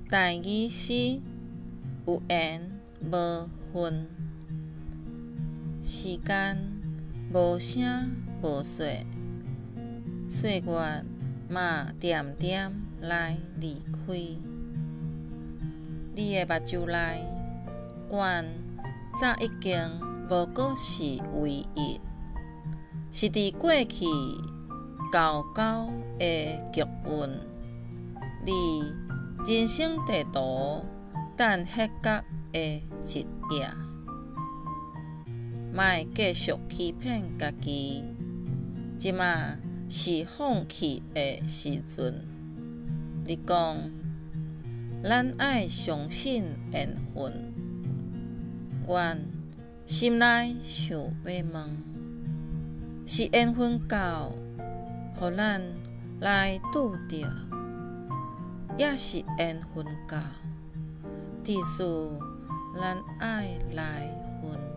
代语诗有缘无分，时间无声无息，岁月嘛点点来离开。你的目睭内，阮早已经无过是唯一，是伫过去厚厚的剧本。你人生地图等迄角的一页，莫继续欺骗家己。即马是放弃的时阵。你讲，咱爱相信缘分。阮心内想要问，是缘分到，互咱来拄着，也是缘分到，致使咱爱来分。